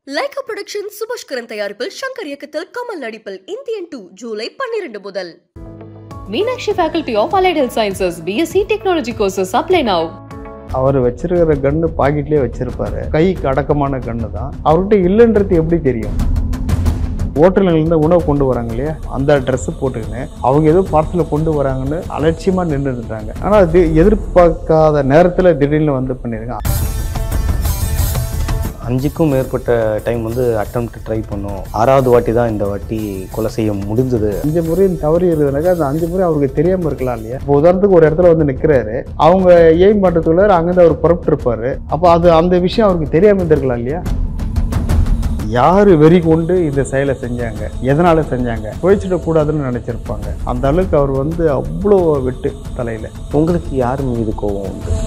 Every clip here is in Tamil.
லைகா புரொடக்ஷன் சுபாஷ்கரன் தயாரிப்பில் ஷங்கர் இயக்கத்தில் கமல் நடிப்பில் இந்தியன் 2 ஜூலை 12 முதல். Meenakshi Faculty of Allied Health Sciences BSc Technology courses apply now. அவர் வச்சிருக்கிற கன்னு பாக்கெட்லேயே வச்சிருப்பாரு. கைக்கு அடக்கமான கன்னு தான். அவர்கிட்ட இல்லைன்றது எப்படி தெரியும்? ஹோட்டல்கள்லேருந்து உணவு கொண்டு வராங்க இல்லையா, அந்த ட்ரெஸ் போட்டுக்கின்னு அவங்க ஏதோ பார்சலில் கொண்டு வராங்கன்னு அலட்சியமாக நின்று இருந்தாங்க. ஆனால் அது எதிர்பார்க்காத நேரத்தில் திடீர்னு வந்து பண்ணியிருக்காங்க. 5க்கும் மேற்பட்ட டைம் அட்டெம்ப்ட் ட்ரை பண்ணோம். 6வது வாட்டி தான் இந்த வாட்டி கொலை செய்ய முடிஞ்சது. 5 முறை தவறி இருந்ததுனாக்கா அந்த 5 முறை அவருக்கு தெரியாமல் இருக்கலாம் இல்லையா. இப்போ உதாரணத்துக்கு ஒரு இடத்துல வந்து நிற்கிறாரு, அவங்க எய்ம் பண்ணுறதுக்குள்ள அங்கேருந்து அவர் புறப்பட்டு இருப்பாரு. அப்போ அந்த விஷயம் அவருக்கு தெரியாமல் இருந்திருக்கலாம் இல்லையா. யார் வெறி கொண்டு இந்த செயலை செஞ்சாங்க, எதனால செஞ்சாங்க, குழைச்சிடக்கூடாதுன்னு நினைச்சிருப்பாங்க. அந்த அளவுக்கு அவர் அவ்வளோ வெட்டு தலையில. உங்களுக்கு யார் மீது கோபம் உண்டு?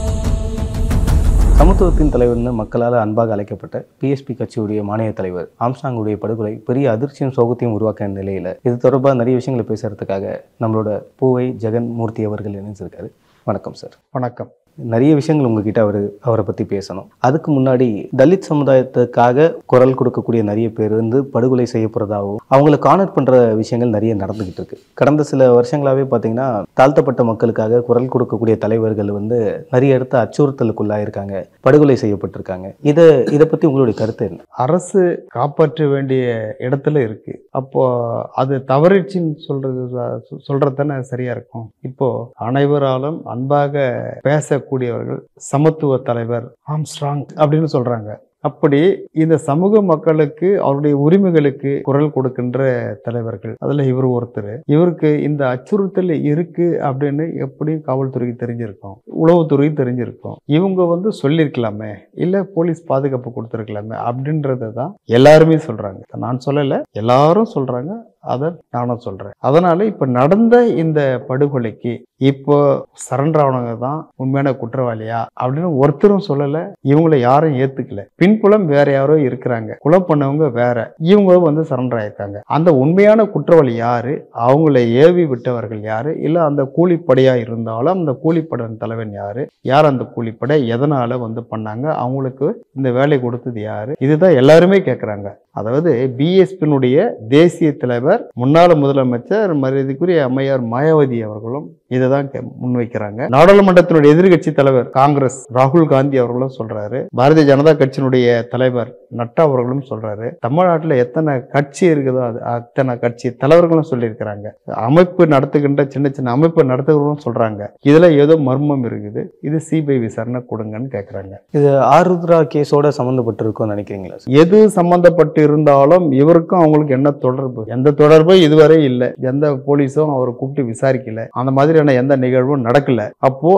சமத்துவத்தின் தலைவர்னு மக்களால் அன்பாக அழைக்கப்பட்ட பிஎஸ்பி கட்சியுடைய மாநில தலைவர் ஆம்ஸ்ட்ராங்குடைய படுகொலை பெரிய அதிர்ச்சியும் சோகத்தையும் உருவாக்க நிலையில் இது தொடர்பாக நிறைய விஷயங்களை பேசுறதுக்காக நம்மளோட பூவை ஜெகன் மூர்த்தி அவர்கள் இணைஞ்சிருக்காரு. வணக்கம் சார். வணக்கம். நிறைய விஷயங்கள் உங்ககிட்ட அவரை பற்றி பேசணும். அதுக்கு முன்னாடி தலித் சமுதாயத்துக்காக குரல் கொடுக்கக்கூடிய நிறைய பேர் படுகொலை செய்யப்படுறதாகவும் அவங்களை கார்னர் பண்ணுற விஷயங்கள் நிறைய நடந்துகிட்டு இருக்கு. கடந்த சில வருஷங்களாகவே பார்த்தீங்கன்னா தாழ்த்தப்பட்ட மக்களுக்காக குரல் கொடுக்கக்கூடிய தலைவர்கள் நிறைய இடத்த அச்சுறுத்தலுக்குள்ளாயிருக்காங்க, படுகொலை செய்யப்பட்டிருக்காங்க. இதை பற்றி உங்களுடைய கருத்து என்ன? அரசு காப்பாற்ற வேண்டிய இடத்துல இருக்கு. அப்போ அது தவறிச்சின்னு சொல்றதுதானே சரியா இருக்கும். இப்போ அனைவராலும் அன்பாக பேசக்கூடியவர்கள் சமத்துவ தலைவர் ஆம்ஸ்ட்ராங் அப்படின்னு சொல்றாங்க. அப்படி இந்த சமூக மக்களுக்கு அவருடைய உரிமைகளுக்கு குரல் கொடுக்கின்ற தலைவர்கள், அதுல இவர் ஒருத்தர். இவருக்கு இந்த அச்சுறுத்தல் இருக்கு அப்படின்னு எப்படியும் காவல்துறைக்கு தெரிஞ்சிருக்கும், உளவுத்துறைக்கு தெரிஞ்சிருக்கும். இவங்க சொல்லியிருக்கலாமே, இல்ல போலீஸ் பாதுகாப்பு கொடுத்துருக்கலாமே அப்படின்றதான் எல்லாருமே சொல்றாங்க. நான் சொல்லல, எல்லாரும் சொல்றாங்க, அதை நானும் சொல்றேன். அதனால இப்ப நடந்த இந்த படுகொலைக்கு இப்போ சரண்டர் ஆனவங்க தான் உண்மையான குற்றவாளியா அப்படின்னு ஒருத்தரும் சொல்லல. இவங்களை யாரும் ஏத்துக்கல. பின்புலம் வேற யாரோ இருக்கிறாங்க, கொலை பண்ணவங்க வேற, இவங்க சரண்டர் ஆயிருக்காங்க. அந்த உண்மையான குற்றவாளி யாரு, அவங்களை ஏவி விட்டவர்கள் யாரு, இல்ல அந்த கூலிப்படையா இருந்தாலும் அந்த கூலிப்படையின் தலைவன் யாரு, யார் அந்த கூலிப்படை, எதனால பண்ணாங்க, அவங்களுக்கு இந்த வேலை கொடுத்தது யாரு, இதுதான் எல்லாருமே கேட்கறாங்க. அதாவது பிஎஸ்பியினுடைய தேசிய தலைவர் முன்னாள் முதலமைச்சர் மரியாதைக்குரிய அம்மையார் மாயாவதி அவர்களும் இதை தான் முன்வைக்கிறாங்க. நாடாளுமன்றத்தினுடைய எதிர்கட்சி தலைவர் காங்கிரஸ் ராகுல் காந்தி அவர்களும் சொல்றாரு. பாரதிய ஜனதா கட்சியினுடைய தலைவர் நட்டா அவர்களும் சொல்றாரு. தமிழ்நாட்டில் எத்தனை கட்சி இருக்குதோ அத்தனை கட்சி தலைவர்களும் சொல்லியிருக்கிறாங்க. அமைப்பு நடத்துகின்ற சின்ன சின்ன அமைப்பு நடத்துகிறவங்களும் சொல்றாங்க. இதுல ஏதோ மர்மம் இருக்குது, இது சிபிஐ விசாரணை கொடுங்கன்னு கேட்கறாங்க. இது ஆருத்ரா கேஸோட சம்மந்தப்பட்டிருக்கும் நினைக்கிறீங்களா? எது சம்பந்தப்பட்டு இருந்தாலும் இவருக்கும் அவங்களுக்கு என்ன தொடர்பு? எந்த தொடர்பும் இதுவரை இல்லை. எந்த போலீஸும் அவரை கூப்பிட்டு விசாரிக்கல, அந்த மாதிரியான எந்த நிகழ்வும் நடக்கல. அப்போ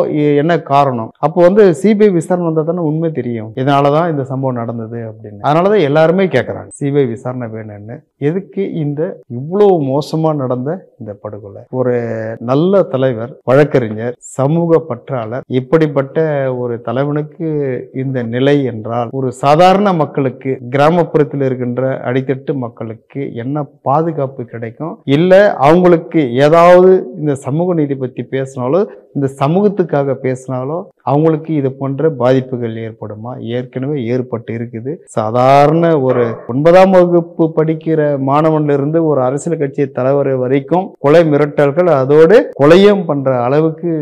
என்ன காரணம்? அப்போ சிபிஐ விசாரணை வந்தா தானே உண்மை தெரியும், இதனாலதான் இந்த சம்பவம் நடந்தது அப்படின்னு. அதனாலதான் எல்லாருமே கேட்கறாங்க சிபிஐ விசாரணை வேணும்னு. எதுக்கு இந்த இவ்வளவு மோசமா நடந்த இந்த படுகொலை? ஒரு நல்ல தலைவர், வழக்கறிஞர், சமூக பற்றாளர், இப்படிப்பட்ட ஒரு தலைவனுக்கு இந்த நிலை என்றால் ஒரு சாதாரண மக்களுக்கு, கிராமப்புறத்தில் இருக்கின்ற அடித்தட்டு மக்களுக்கு என்ன பாதுகாப்பு கிடைக்கும்? இல்ல அவங்களுக்கு ஏதாவது இந்த சமூக நீதி பத்தி பேசினாலும், இந்த சமூகத்துக்காக பேசினாலும் அவங்களுக்கு இது போன்ற பாதிப்புகள் ஏற்படுமா? ஏற்கனவே ஏற்பட்டு இருக்குது. சாதாரண ஒரு 9ஆம் வகுப்பு படிக்கிற மாணவன்ல இருந்து ஒரு அரசியல் கட்சி தலைவர் வரைக்கும் கொலை மிரட்டல்கள், அதோடு கொலையும் பண்ற அளவுக்கு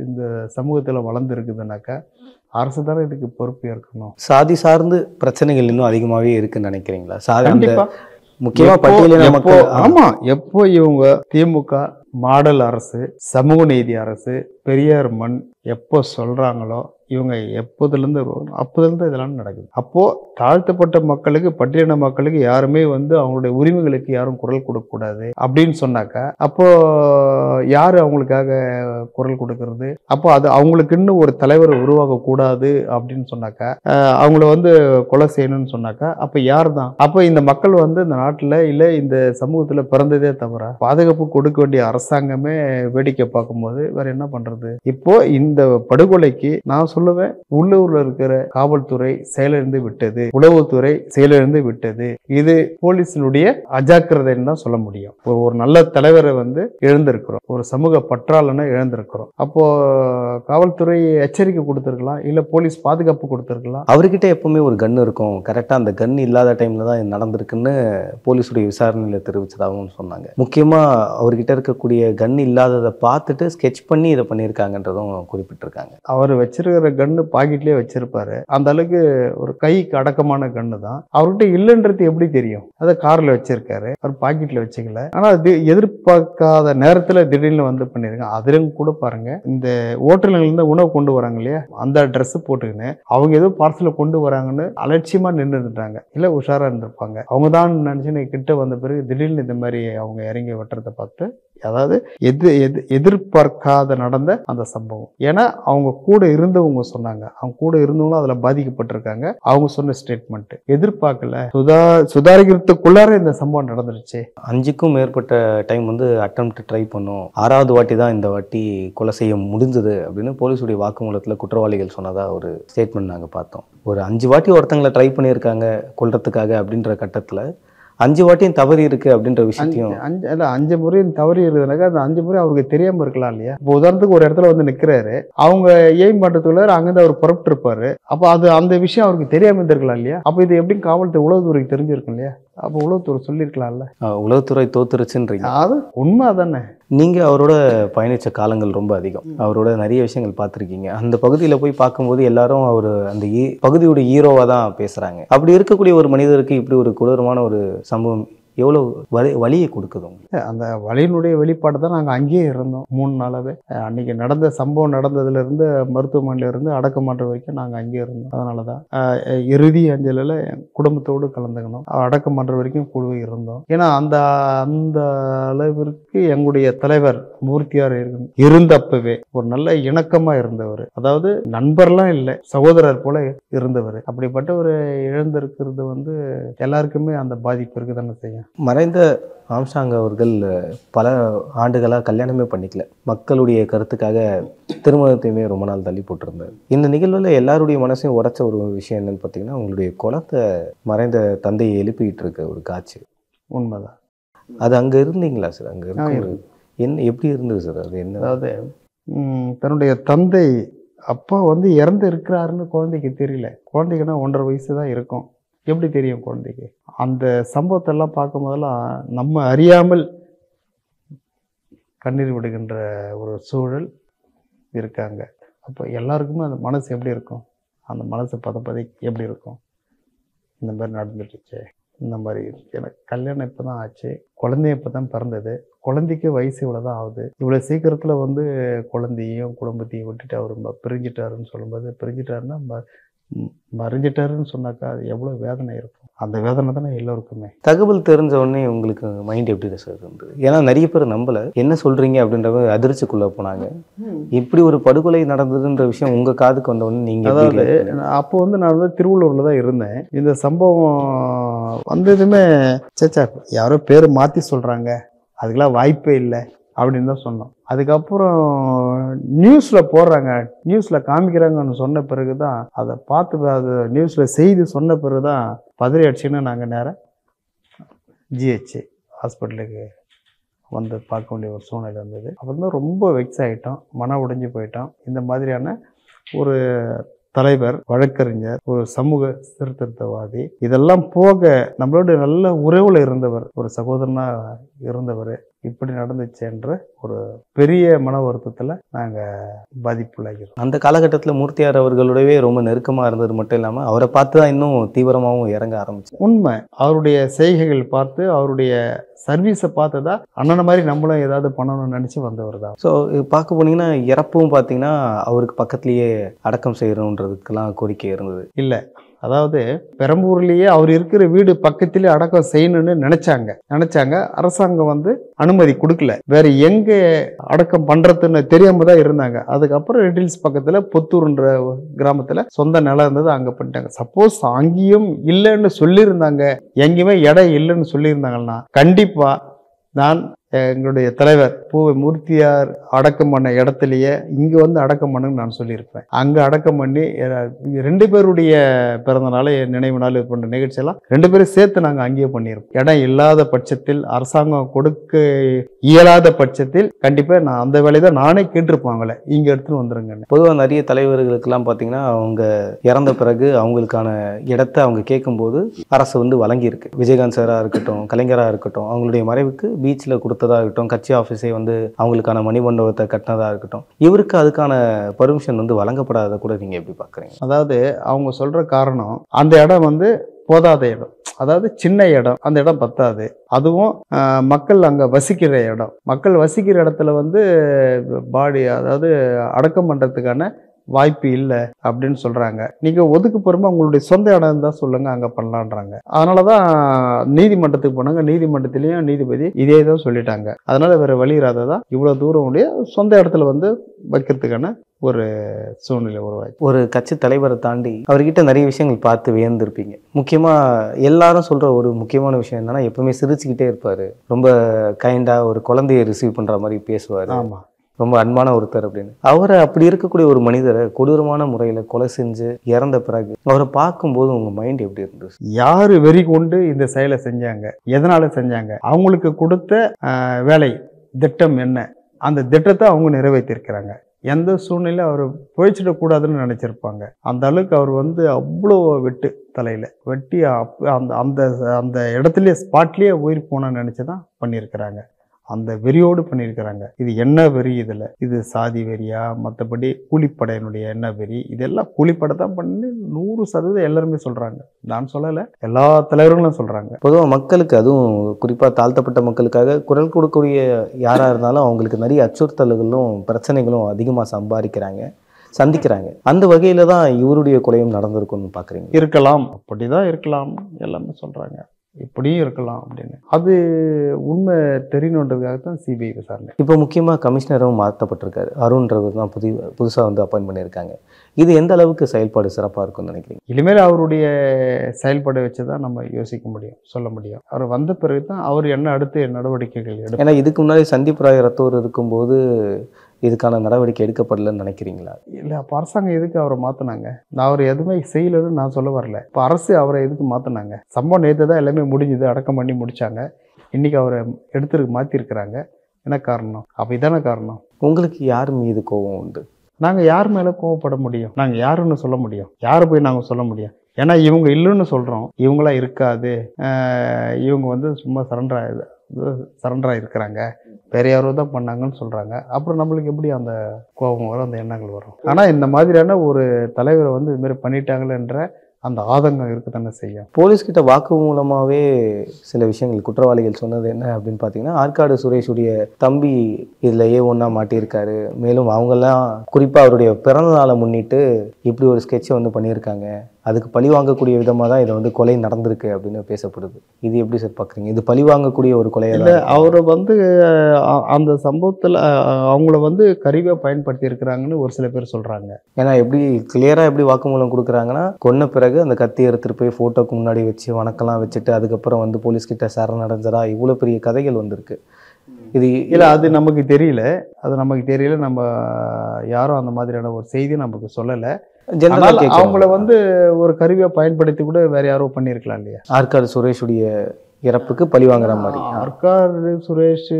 இந்த சமூகத்துல வளர்ந்து இருக்குதுனாக்கா அரசு தானே இதுக்கு பொறுப்பு ஏற்கணும். சாதி சார்ந்து பிரச்சனைகள் இன்னும் அதிகமாவே இருக்குன்னு நினைக்கிறீங்களா? கண்டிப்பா. முக்கியமா பட்டியலின மக்கள். ஆமா, எப்போ இவங்க திமுக மாடல் அரசு, சமூக நீதி அரசு, பெரியார் மண் எப்போ சொல்றாங்களோ, இவங்க அப்போதிலிருந்து இதெல்லாம் நடக்குது. அப்போ தாழ்த்தப்பட்ட மக்களுக்கு, பட்டியலின மக்களுக்கு யாருமே அவங்களுடைய உரிமைகளுக்கு யாரும் குரல் கொடுக்க கூடாது அப்படின்னு சொன்னாக்கா, அப்போ யாரு அவங்களுக்காக குரல் கொடுக்கறது? அப்போ அது அவங்களுக்குன்னு ஒரு தலைவர் உருவாக கூடாது அப்படின்னு சொன்னாக்கா, அவங்கள கொலை செய்யணும்னு சொன்னாக்கா, அப்ப யார் தான்? அப்போ இந்த மக்கள் இந்த நாட்டுல இல்ல இந்த சமூகத்துல பிறந்ததே தவிர பாதுகாப்பு கொடுக்க வேண்டிய அரசாங்கமே வேடிக்கை பார்க்கும்போது வேற என்ன பண்றது? இப்போ இந்த படுகொலைக்கு நான் சொல்லுவேன், உள்ளூர்ல இருக்கிற காவல்துறை செயலிழந்து விட்டது, உளவுத்துறை செயலிழந்து விட்டது. இது போலீஸினுடைய அஜாக்கிரதைன்னு தான் சொல்ல முடியும். ஒரு நல்ல தலைவரை இழந்திருக்கிறோம், ஒரு சமூக பற்றாளனை இழந்திருக்கிறோம். அப்போ காவல்துறை எச்சரிக்கை கொடுத்திருக்கலாம், இல்ல போலீஸ் பாதுகாப்பு கொடுத்திருக்கலாம். அவர்கிட்ட எப்பவுமே ஒரு கன் இருக்கும், கரெக்டாக அந்த கன் இல்லாத டைம்ல தான் இது நடந்திருக்குன்னு போலீஸுடைய விசாரணையில் தெரிவிச்சதாகவும் சொன்னாங்க. முக்கியமாக அவர்கிட்ட இருக்கக்கூடிய கன் இல்லாததை பார்த்துட்டு ஸ்கெட்ச் பண்ணி இதை பண்ணியிருக்காங்கன்றதும் குறிப்பிட்டிருக்காங்க. அவர் வச்சிருக்கிற கன்னு பாக்கெட்லேயே வச்சிருப்பாரு. அந்த அளவுக்கு ஒரு கைக்கு அடக்கமான கன்னு தான். அவர்கிட்ட இல்லைன்றது எப்படி தெரியும்? அதை கார்ல வச்சிருக்காரு, அவர் பாக்கெட்ல வச்சுக்கல. ஆனா அது எதிர்பார்க்காத நேரத்துல திடீர்னு பண்ணிருக்காங்க. அதிலும் கூட பாருங்க, இந்த ஹோட்டல்ல இருந்து உணவு கொண்டு வராங்க இல்லையா, அந்த ட்ரெஸ் போட்டுக்கின்னு அவங்க ஏதோ பார்சல கொண்டு வராங்கன்னு அலட்சியமா நின்று இருந்துட்டாங்க. இல்ல உஷாரா இருந்திருப்பாங்க. அவங்க தான் நினைச்சு கிட்ட வந்த பிறகு திடீர்னு இந்த மாதிரி அவங்க இறங்கி வெட்டுறதை பார்த்து, அதாவது எதிர்பார்க்காத நடந்த அந்த சம்பவம். ஏன்னா அவங்க கூட இருந்தவங்க சொன்னாங்க, அவங்க கூட இருந்தவங்களும் அதுல பாதிக்கப்பட்டிருக்காங்க. அவங்க சொன்ன ஸ்டேட்மெண்ட் எதிர்பார்க்கல, சுதாரிக்கிறதுக்குள்ளார இந்த சம்பவம் நடந்துருச்சு. 5க்கும் மேற்பட்ட டைம் அட்டெம்ப்ட் ட்ரை பண்ணோம், 6வது வாட்டி தான் இந்த வாட்டி கொலை செய்ய முடிஞ்சது அப்படின்னு போலீஸுடைய வாக்குமூலத்தில் குற்றவாளிகள் சொன்னதா ஒரு ஸ்டேட்மெண்ட் நாங்கள் பார்த்தோம். ஒரு 5 வாட்டி ஒருத்தங்களை ட்ரை பண்ணியிருக்காங்க கொல்றதுக்காக அப்படின்ற கட்டத்தில் 5 வாட்டியும் தவறி இருக்கு அப்படின்ற விஷயத்தையும் 5 முறையும் தவறி இருக்குதுனாக்கா அந்த 5 முறை அவருக்கு தெரியாம இருக்கலாம் இல்லையா? இப்போ உதாரணத்துக்கு ஒரு இடத்துல நிக்கிறாரு, அவங்க எய்ம் பண்றதுக்குள்ள அங்கிருந்து அவர் புறப்பட்டு இருப்பாரு. அப்போ அது அந்த விஷயம் அவருக்கு தெரியாம இருந்திருக்கலாம் இல்லையா? அப்போ இது எப்படி காவல்துறை உளவுத்துறைக்கு தெரிஞ்சிருக்கும் இல்லையா? அப்போ உளவுத்துறை சொல்லியிருக்கலாம்ல. உளவுத்துறை தோத்துருச்சுன்றீங்க. அது உண்மை தானே. நீங்க அவரோட பயணிச்ச காலங்கள் ரொம்ப அதிகம், அவரோட நிறைய விஷயங்கள் பார்த்துருக்கீங்க. அந்த பகுதியில் போய் பார்க்கும்போது எல்லாரும் அவர் அந்த பகுதியோட ஹீரோவா தான் பேசுறாங்க. அப்படி இருக்கக்கூடிய ஒரு மனிதருக்கு இப்படி ஒரு கொடூரமான ஒரு சம்பவம் எவ்வளவு வலியை கொடுக்குது? அந்த வலியினுடைய வெளிப்பாடு தான் நாங்கள் அங்கேயே இருந்தோம் 3 நாளாவே. அன்னைக்கு நடந்த சம்பவம் நடந்ததுல இருந்து மருத்துவமனையில இருந்து அடக்கமாற்ற வரைக்கும் நாங்கள் அங்கேயே இருந்தோம். அதனாலதான் இறுதி அஞ்சலில் குடும்பத்தோடு கலந்துக்கணும், அடக்கமாற்ற வரைக்கும் கூடவே இருந்தோம். ஏன்னா அந்த அந்த அளவிற்கு எங்களுடைய தலைவர் மூர்த்தியார் இருந்தப்பவே ஒரு நல்ல இணக்கமா இருந்தவர். அதாவது நண்பர்லாம் இல்லை, சகோதரர் போல இருந்தவர். அப்படிப்பட்ட ஒரு இழந்திருக்கிறது எல்லாருக்குமே அந்த பாதிப்பு இருக்கு தானே செய்யும். மறைந்த ஆம்ஸ்ட்ராங் அவர்கள் பல ஆண்டுகளாக கல்யாணமே பண்ணிக்கல, மக்களுடைய கருத்துக்காக திருமணத்தையுமே ரொம்ப நாள் தள்ளி போட்டிருந்தார். இந்த நிகழ்வில் எல்லாருடைய மனசையும் உடைச்ச ஒரு விஷயம் என்னன்னு பார்த்தீங்கன்னா, உங்களுடைய குலத்தை மறைந்த தந்தையை எழுப்பிக்கிட்டு இருக்க ஒரு காட்சி. உண்மைதான். அது அங்கே இருந்தீங்களா சார்? அங்கே என்ன எப்படி இருந்தது சார்? அது என்ன, அதாவது தன்னுடைய தந்தை அப்பா இறந்து இருக்கிறாருன்னு குழந்தைக்கு தெரியல. குழந்தைக்குன்னா 1.5 வயசு தான் இருக்கும். எப்படி தெரியும் குழந்தைக்கு? அந்த சம்பவத்தெல்லாம் பார்க்கும் போதெல்லாம் நம்ம அறியாமல் கண்ணீர் விடுகின்ற ஒரு சூழல் இருக்காங்க. அப்போ எல்லாருக்குமே அந்த மனசு எப்படி இருக்கும்? அந்த மனசு பதப்பதை எப்படி இருக்கும்? இந்த மாதிரி நடந்துட்டுச்சு, இந்த மாதிரி எனக்கு கல்யாணம் இப்போ தான் ஆச்சு, குழந்தைய இப்போ தான் பிறந்தது, குழந்தைக்கு வயசு இவ்வளோ தான் ஆகுது, இவ்வளோ சீக்கிரத்தில் குழந்தையும் குடும்பத்தையும் விட்டுட்டு அவர் பிரிஞ்சிட்டாருன்னு சொல்லும்போது, பிரிஞ்சிட்டாருன்னா மறைஞ்சிட்டாருன்னு சொன்னாக்கா அது எவ்வளோ வேதனை இருக்கும். அந்த வேதனை தானே எல்லோருக்குமே. தகவல் தெரிஞ்ச உடனே உங்களுக்கு மைண்ட் எப்படி சார் இருந்தது? ஏன்னா நிறைய பேர் நம்பல, என்ன சொல்றீங்க அப்படின்ற அதிர்ச்சிக்குள்ள போனாங்க. இப்படி ஒரு படுகொலை நடந்ததுன்ற விஷயம் உங்க காதுக்கு வந்த உடனே நீங்க, அதாவது அப்போ நான் திருவள்ளூர்ல தான் இருந்தேன். இந்த சம்பவம் வந்ததுமே சேச்சா யாரோ பேர் மாத்தி சொல்றாங்க, அதுக்கெல்லாம் வாய்ப்பே இல்லை அப்படின்னு தான் சொன்னோம். அதுக்கப்புறம் நியூஸ்ல போடுறாங்க, நியூஸ்ல காமிக்கிறாங்கன்னு சொன்ன பிறகுதான் அதை பார்த்து, அது நியூஸ்ல செய்தி சொன்ன பிறகுதான் பதறி அடிச்சுன்னு நாங்கள் நேரம் ஜிஹெச் ஹாஸ்பிட்டலுக்கு பார்க்க வேண்டிய ஒரு சூழ்நிலை இருந்தது. அப்புறம் ரொம்ப வெக்ஸ் ஆகிட்டோம், மன உடைஞ்சு போயிட்டோம். இந்த மாதிரியான ஒரு தலைவர், வழக்கறிஞர், ஒரு சமூக சீர்திருத்தவாதி, இதெல்லாம் போக நம்மளோட நல்ல உறவுல இருந்தவர், ஒரு சகோதரனா இருந்தவர், இப்படி நடந்துச்சு என்ற ஒரு பெரிய மன வருத்தத்தில் நாங்கள் பாதிப்புள்ளாகிறோம். அந்த காலகட்டத்தில் மூர்த்தியார் அவர்களுடைய ரொம்ப நெருக்கமாக இருந்தது மட்டும் இல்லாமல் அவரை பார்த்து தான் இன்னும் தீவிரமாகவும் இறங்க ஆரம்பிச்சு. உண்மை, அவருடைய செய்கைகள் பார்த்து, அவருடைய சர்வீஸை பார்த்ததா அண்ணனை மாதிரி நம்மளும் ஏதாவது பண்ணணும்னு நினச்சி வந்தவர் தான். ஸோ பார்க்க போனீங்கன்னா இறப்பும் பார்த்தீங்கன்னா அவருக்கு பக்கத்துலேயே அடக்கம் செய்யணுன்றதுக்கெல்லாம் கோரிக்கை இருந்தது இல்லை. அதாவது பெரம்பூர்லேயே அவர் இருக்கிற வீடு பக்கத்திலே அடக்கம் செய்யணும்னு நினைச்சாங்க. அரசாங்கம் அனுமதி கொடுக்கல. வேற எங்க அடக்கம் பண்றதுன்னு தெரியாம தான் இருந்தாங்க. அதுக்கப்புறம் ரெட் ஹில்ஸ் பக்கத்துல புத்தூர்ன்ற கிராமத்துல சொந்த நிலம் இருந்தது, அங்க பண்ணிட்டாங்க. சப்போஸ் அங்கேயும் இல்லைன்னு சொல்லியிருந்தாங்க, எங்கேயுமே இடம் இல்லைன்னு சொல்லியிருந்தாங்கன்னா கண்டிப்பா நான் எங்களுடைய தலைவர் பூவை மூர்த்தியார் அடக்கம் பண்ண இடத்துலயே இங்க வந்து அடக்கம் பண்ணுன்னு நான் சொல்லியிருப்பேன். அங்க அடக்கம் பண்ணி 2 பேருடைய பிறந்த நாள் நினைவு நாள் போன்ற நிகழ்ச்சியெல்லாம் 2 பேரும் சேர்த்து நாங்க அங்கேயே பண்ணியிருப்போம். இடம் இல்லாத பட்சத்தில், அரசாங்கம் கொடுக்க இயலாத பட்சத்தில் கண்டிப்பா நான் அந்த வேலையை தான் நானே கேட்டிருப்பாங்களே, இங்க எடுத்துட்டு வந்துருங்கன்னு. பொதுவாக நிறைய தலைவர்களுக்கெல்லாம் பார்த்தீங்கன்னா அவங்க இறந்த பிறகு அவங்களுக்கான இடத்தை அவங்க கேட்கும்போது அரசு வந்து வழங்கியிருக்கு. விஜயகாந்த் சாராக இருக்கட்டும், கலைஞராக இருக்கட்டும், அவங்களுடைய மறைவுக்கு பீச்சில் கொடுத்ததாக இருக்கட்டும், கட்சி ஆஃபீஸை வந்து அவங்களுக்கான மணிமண்டபத்தை கட்டினதாக இருக்கட்டும், இவருக்கு அதுக்கான பர்மிஷன் வந்து வழங்கப்படாத கூட நீங்கள் எப்படி பார்க்குறீங்க? அதாவது அவங்க சொல்ற காரணம், அந்த இடம் வந்து போதாத இடம், அதாவது சின்ன இடம், அந்த இடம் பத்தாது. அதுவும் மக்கள் அங்கே வசிக்கிற இடம், மக்கள் வசிக்கிற இடத்துல வந்து பாடி அதாவது அடக்கம் பண்ணுறதுக்கான வாய்ப்பு இல்லை அப்படின்னு சொல்றாங்க. நீங்க ஒதுக்கு போறமா உங்களுடைய சொந்த இடம் தான் சொல்லுங்க, அங்க பண்ணலான்றாங்க. அதனாலதான் நீதிமன்றத்துக்கு போனாங்க. நீதிமன்றத்திலையும் நீதிபதி இதே தான் சொல்லிட்டாங்க. அதனால வேற வழி இல்லாததான் இவ்வளவு தூரம் உடைய சொந்த இடத்துல வந்து வைக்கிறதுக்கான ஒரு சூழ்நிலை உருவாக்கி. ஒரு கட்சி தலைவரை தாண்டி அவர்கிட்ட நிறைய விஷயங்கள் பார்த்து வியந்திருப்பீங்க. முக்கியமா எல்லாரும் சொல்ற ஒரு முக்கியமான விஷயம் என்னன்னா, எப்பவுமே சிரிச்சுக்கிட்டே இருப்பாரு, ரொம்ப கைண்டா ஒரு குழந்தைய ரிசீவ் பண்ற மாதிரி பேசுவாரு. ஆமா, ரொம்ப அன்பான ஒருத்தர் அப்படின்னு. அவரை அப்படி இருக்கக்கூடிய ஒரு மனிதரை கொடூரமான முறையில் கொலை செஞ்சு இறந்த பிறகு அவரை பார்க்கும்போது உங்க மைண்ட் எப்படி இருந்துச்சு? யாரு வெறி கொண்டு இந்த செயலை செஞ்சாங்க, எதனால செஞ்சாங்க, அவங்களுக்கு கொடுத்த வேலை திட்டம் என்ன, அந்த திட்டத்தை அவங்க நிறைவேற்றிருக்கிறாங்க. எந்த சூழ்நிலையும் அவர் பிழைச்சிடக்கூடாதுன்னு நினைச்சிருப்பாங்க. அந்த அளவுக்கு அவர் வந்து அவ்வளோ வெட்டு தலையில வெட்டி அந்த அந்த அந்த இடத்துலயே ஸ்பாட்லயே உயிர் போன நினைச்சுதான் பண்ணியிருக்கிறாங்க. அந்த வெறியோடு பண்ணியிருக்கிறாங்க. இது என்ன வெறி, இதில் இது சாதி வெறியா, மற்றபடி கூலிப்படையினுடைய என்ன வெறி, இதெல்லாம் கூலிப்படை தான் பண்ணி 100% எல்லாருமே சொல்றாங்க. நான் சொல்லலை, எல்லா தலைவர்களும் சொல்றாங்க. பொதுவாக மக்களுக்கு, அதுவும் குறிப்பாக தாழ்த்தப்பட்ட மக்களுக்காக குரல் கொடுக்கக்கூடிய யாராக இருந்தாலும் அவங்களுக்கு நிறைய அச்சுறுத்தல்களும் பிரச்சனைகளும் அதிகமாக சந்திக்கிறாங்க. அந்த வகையில தான் இவருடைய கொலையும் நடந்திருக்கும்னு பார்க்குறீங்க? இருக்கலாம், அப்படிதான் இருக்கலாம், எல்லாமே சொல்றாங்க. இப்படியும் இருக்கலாம் அப்படின்னு. அது உண்மை தெரியணுன்றதுக்காக தான் சிபிஐ விசாரணை. இப்போ முக்கியமாக கமிஷனரும் மாற்றப்பட்டிருக்காரு. அருண்ன்றவர் தான் புதுசாக வந்து அப்பாயின்ட் பண்ணியிருக்காங்க. இது எந்த அளவுக்கு செயல்பாடு சிறப்பாக இருக்கும்னு நினைக்கிறீங்க? இனிமேல் அவருடைய செயல்பாடை வச்சு தான் நம்ம யோசிக்க முடியும், சொல்ல முடியும். அவர் வந்த பிறகு தான் அவர் என்ன அடுத்த நடவடிக்கைகள் எடுக்கும். ஏன்னா இதுக்கு முன்னாடி சந்தீப் ராய் ரத்தோர் இருக்கும்போது இதுக்கான நடவடிக்கை எடுக்கப்படலன்னு நினைக்கிறீங்களா? இல்லை, அப்போ அரசாங்கம் எதுக்கு அவரை மாற்றினாங்க? நான் அவர் எதுவுமே செய்யலன்னு நான் சொல்ல வரல. இப்போ அரசு அவரை எதுக்கு மாற்றினாங்க? சம்பவம் நேற்று தான் எல்லாமே முடிஞ்சுது, அடக்கம் பண்ணி முடிச்சாங்க. இன்னைக்கு அவரை மாற்றிருக்கிறாங்க. என்ன காரணம்? அப்போ இதான காரணம். உங்களுக்கு யார் மீது கோபம் உண்டு? நாங்கள் யார் மேலே கோவப்பட முடியும்? நாங்கள் யாருன்னு சொல்ல முடியும்? யாரை போய் நாங்கள் சொல்ல முடியும்? ஏன்னா இவங்க இல்லைன்னு சொல்கிறோம், இவங்களாம் இருக்காது, இவங்க வந்து சும்மா சரண்டராக இருக்கிறாங்க, வேற யாரோ தான் பண்ணாங்கன்னு சொல்கிறாங்க. அப்புறம் நம்மளுக்கு எப்படி அந்த கோபம் வரும், அந்த எண்ணங்கள் வரும்? ஆனால் இந்த மாதிரியான ஒரு தலைவரை வந்து இது மாதிரி பண்ணிட்டாங்களேன்ற அந்த ஆதங்கம் இருக்கத்தானே செய்யும். போலீஸ்கிட்ட வாக்கு மூலமாகவே சில விஷயங்கள் குற்றவாளிகள் சொன்னது என்ன அப்படின்னு பார்த்தீங்கன்னா, ஆற்காடு சுரேஷுடைய தம்பி இதில் A1 மாட்டியிருக்காரு. மேலும் அவங்கெல்லாம் குறிப்பாக அவருடைய பிறந்த நாளை முன்னிட்டு இப்படி ஒரு ஸ்கெட்சை வந்து பண்ணியிருக்காங்க, அதுக்கு பழி வாங்கக்கூடிய விதமாக தான் இதை வந்து கொலை நடந்திருக்கு அப்படின்னு பேசப்படுது. இது எப்படி சார் பார்க்குறீங்க? இது பழி வாங்கக்கூடிய ஒரு கொலையில் அவரை வந்து அந்த சம்பவத்தில் அவங்கள வந்து கருவியாக பயன்படுத்தி இருக்கிறாங்கன்னு ஒரு சில பேர் சொல்கிறாங்க. ஏன்னா எப்படி கிளியராக எப்படி வாக்குமூலம் கொடுக்குறாங்கன்னா, கொன்ன பிறகு அந்த கத்தி எடுத்துகிட்டு போய் ஃபோட்டோக்கு முன்னாடி வச்சு வணக்கம்லாம் வச்சுட்டு அதுக்கப்புறம் வந்து போலீஸ்கிட்ட சரணடைஞ்சதா இவ்வளோ பெரிய கதைகள் வந்திருக்கு. இது இல்லை, அது நமக்கு தெரியல. நம்ம யாரும் அந்த மாதிரியான ஒரு செய்தி நமக்கு சொல்லலை. அவங்கள வந்து ஒரு கருவியை பயன்படுத்தி கூட வேற யாரோ பண்ணியிருக்கலாம் இல்லையா? ஆற்காடு சுரேஷுடைய இறப்புக்கு பழி வாங்குற மாதிரி. ஆற்காடு சுரேஷ்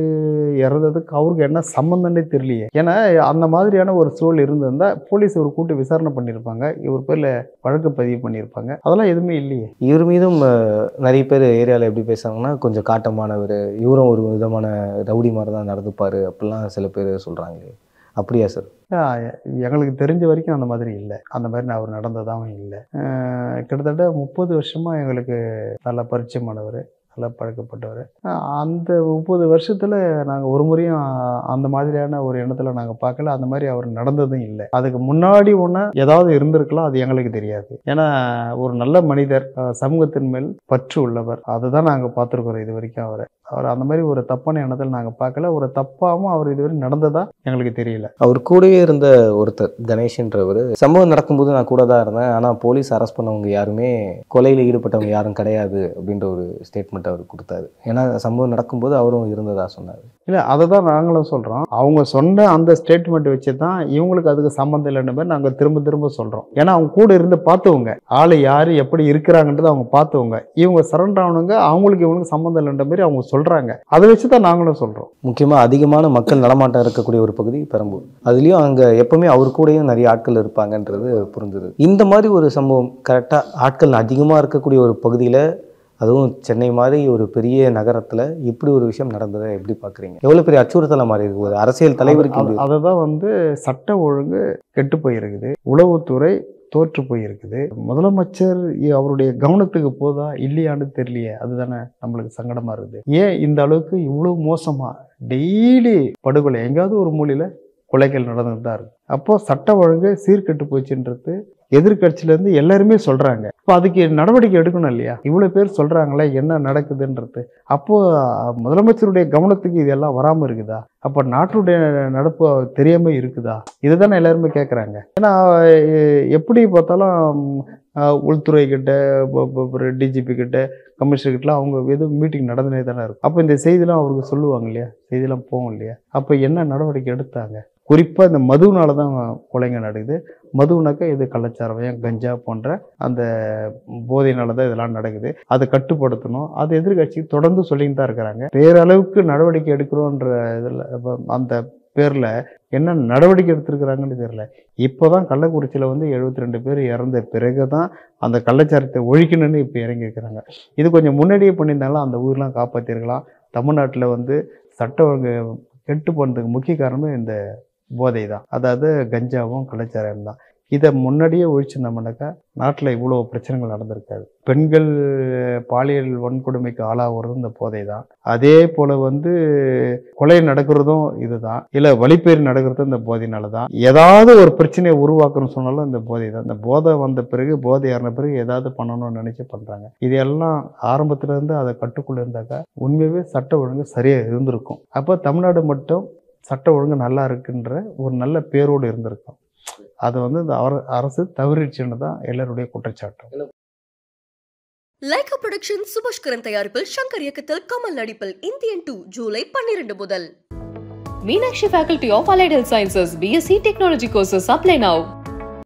இறந்ததுக்கு அவருக்கு என்ன சம்பந்தம்னே தெரியலையே. ஏன்னா அந்த மாதிரியான ஒரு சூழல் இருந்திருந்தா போலீஸ் ஒரு கூட்டு விசாரணை பண்ணியிருப்பாங்க, இவர் பேர்ல வழக்கு பதிவு பண்ணியிருப்பாங்க. அதெல்லாம் எதுவுமே இல்லையே. இவர் மீதும் நிறைய பேர் ஏரியாவில் எப்படி பேசுறாங்கன்னா, கொஞ்சம் காட்டமானவர், இவரும் ஒரு விதமான ரவுடி மாதிரி தான் நடந்துப்பாரு அப்படிலாம் சில பேர் சொல்றாங்களே, அப்படியா சார்? எங்களுக்கு தெரிஞ்ச வரைக்கும் அந்த மாதிரி இல்லை. அந்த மாதிரி அவர் நடந்ததாகவும் இல்லை. கிட்டத்தட்ட 30 வருஷமா எங்களுக்கு நல்ல பரிச்சயமானவர், நல்லா பழக்கப்பட்டவர். அந்த 30 வருஷத்துல நாங்கள் ஒரு முறையும் அந்த மாதிரியான ஒரு எண்ணத்துல நாங்கள் பார்க்கல. அந்த மாதிரி அவர் நடந்ததும் இல்லை. அதுக்கு முன்னாடி ஏதாவது இருந்திருக்கலாம், அது எங்களுக்கு தெரியாது. ஏன்னா ஒரு நல்ல மனிதர், சமூகத்தின் மேல் பற்று உள்ளவர், அதை தான் நாங்கள் பார்த்துருக்குறோம் இது வரைக்கும் அவரை. அவர் அந்த மாதிரி ஒரு தப்பான எண்ணத்தில் நாங்கள் பார்க்கல. ஒரு தப்பாகவும் அவர் இதுவரை நடந்ததா எங்களுக்கு தெரியல. அவர் கூடவே இருந்த ஒருத்தர் கணேஷ்ன்றவர் சம்பவம் நடக்கும்போது நான் கூட தான் இருந்தேன், ஆனால் போலீஸ் அரெஸ்ட் பண்ணவங்க யாருமே கொலையில் ஈடுபட்டவங்க யாரும் கிடையாது அப்படின்ற ஒரு ஸ்டேட்மெண்ட் அவர் கொடுத்தாரு. ஏன்னா சம்பவம் நடக்கும்போது அவரும் இருந்ததா சொன்னார். இல்லை, அதை தான் நாங்களும் சொல்கிறோம். அவங்க சொன்ன அந்த ஸ்டேட்மெண்ட் வச்சு தான் இவங்களுக்கு அதுக்கு சம்மந்தம் இல்லைன்னு மாதிரி நாங்கள் திரும்ப திரும்ப சொல்கிறோம். ஏன்னா அவங்க கூட இருந்து பார்த்தவங்க, ஆள் யார் எப்படி இருக்கிறாங்கன்றது அவங்க பார்த்தவங்க. இவங்க சரண்டர் ஆனவங்க, அவங்களுக்கு இவங்களுக்கு சம்மந்தம் இல்லைன்ற மாதிரி அவங்க சொல்கிறாங்க. அதை வச்சு தான் நாங்களும் சொல்கிறோம். முக்கியமாக அதிகமான மக்கள் நடமாட்டம் இருக்கக்கூடிய ஒரு பகுதி பெரம்பூர். அதுலேயும் அங்கே எப்பவுமே அவர் கூடயும் நிறைய ஆட்கள் இருப்பாங்கன்றது புரிஞ்சுது. இந்த மாதிரி ஒரு சம்பவம் கரெக்டாக ஆட்கள் அதிகமாக இருக்கக்கூடிய ஒரு பகுதியில், அதுவும் சென்னை மாதிரி ஒரு பெரிய நகரத்தில் இப்படி ஒரு விஷயம் நடந்ததை எப்படி பார்க்குறீங்க? எவ்வளோ பெரிய அச்சுறுத்தலை மாதிரி இருக்குது ஒரு அரசியல் தலைவருக்கு. அதை தான் சட்ட ஒழுங்கு கெட்டு போயிருக்குது, உளவுத்துறை தோற்று போயிருக்குது. முதலமைச்சர் அவருடைய கவனத்துக்கு போதா இல்லையான்னு தெரியலையே, அதுதானே நம்மளுக்கு சங்கடமா இருக்குது. ஏன் இந்த அளவுக்கு இவ்வளவு மோசமா டெய்லி படுகொலை, எங்கேயாவது ஒரு மூலையில கொலைகள் நடந்துட்டு தான் இருக்கு. அப்போ சட்ட ஒழுங்கு சீர்கெட்டு போச்சுன்றது எதிர்கட்சியிலேருந்து எல்லாருமே சொல்கிறாங்க. இப்போ அதுக்கு நடவடிக்கை எடுக்கணும் இல்லையா? இவ்வளோ பேர் சொல்கிறாங்களே என்ன நடக்குதுன்றது. அப்போது முதலமைச்சருடைய கவனத்துக்கு இதெல்லாம் வராமல் இருக்குதா? அப்போ நாட்டுடைய நடப்பு தெரியாமல் இருக்குதா? இதை தானே எல்லாருமே கேட்குறாங்க. ஏன்னா எப்படி பார்த்தாலும் உள்துறை கிட்ட, டிஜிபி கிட்ட, கமிஷனர் கிட்டலாம் அவங்க எதுவும் மீட்டிங் நடந்துனே தானே இருக்கும். அப்போ இந்த செய்திலாம் அவருக்கு சொல்லுவாங்க இல்லையா? செய்திலாம் போகும் இல்லையா? அப்போ என்ன நடவடிக்கை எடுத்தாங்க? குறிப்பாக இந்த மதுவினால தான் கொலைங்க நடக்குது. மதுனாக்கா இது கள்ளச்சாராயம், கஞ்சா போன்ற அந்த போதையினால தான் இதெல்லாம் நடக்குது. அதை கட்டுப்படுத்தணும். அது எதிர்கட்சிக்கு தொடர்ந்து சொல்லிட்டு தான் இருக்கிறாங்க. பேரளவுக்கு நடவடிக்கை எடுக்கிறோன்ற இதில் அந்த பேரில் என்ன நடவடிக்கை எடுத்திருக்கிறாங்கன்னு தெரியல. இப்போ தான் கள்ளக்குறிச்சியில் 72 பேர் இறந்த பிறகு தான் அந்த கள்ளச்சாரத்தை ஒழிக்கணும்னு இப்போ இறங்கியிருக்கிறாங்க. இது கொஞ்சம் முன்னாடியே பண்ணியிருந்தாலும் அந்த ஊர்லாம் காப்பாற்றிருக்கலாம். தமிழ்நாட்டில் சட்ட ஒழுங்கு கெட்டு போனதுக்கு முக்கிய காரணமே இந்த போதை தான். அதாவது கஞ்சாவும் கள்ளச்சாராயம் தான். இதை முன்னாடியே ஒழிச்சிருந்தோம்னாக்கா நாட்டில் இவ்வளோ பிரச்சனைகள் நடந்திருக்காது. பெண்கள் பாலியல் வன்கொடுமைக்கு ஆளாகிறது இந்த போதை தான். அதே போல் கொலை நடக்கிறதும் இதுதான். இல்லை வழிப்பேர் நடக்கிறதும் இந்த போதையினால தான். ஏதாவது ஒரு பிரச்சனையை உருவாக்கணும்னு சொன்னாலும் இந்த போதை தான். இந்த போதை வந்த பிறகு, போதை ஏறின பிறகு ஏதாவது பண்ணணும்னு நினச்சி பண்ணுறாங்க. இதெல்லாம் ஆரம்பத்துலேருந்து அதை கட்டுக்குள்ளே இருந்தாக்கா உண்மையாகவே சட்ட ஒழுங்கு சரியாக இருந்திருக்கும். அப்போ தமிழ்நாடு மட்டும் சட்ட ஒழுங்கு நல்லா இருக்குன்ற ஒரு நல்ல பேரோடு இருந்திருக்கும். அது இந்த அரசு தவறிடுச்சுன்னு தான் எல்லாருடைய குற்றச்சாட்டு. லைகா புரொடக்ஷன் சுபாஷ்கரன் தயாரிப்பில் சங்கர் இயக்கத்தில் கமல் நடிப்பில் இந்தியன் 2 ஜூலை 12 முதல். Meenakshi Faculty of Allied Health Sciences BSc Technology courses apply now.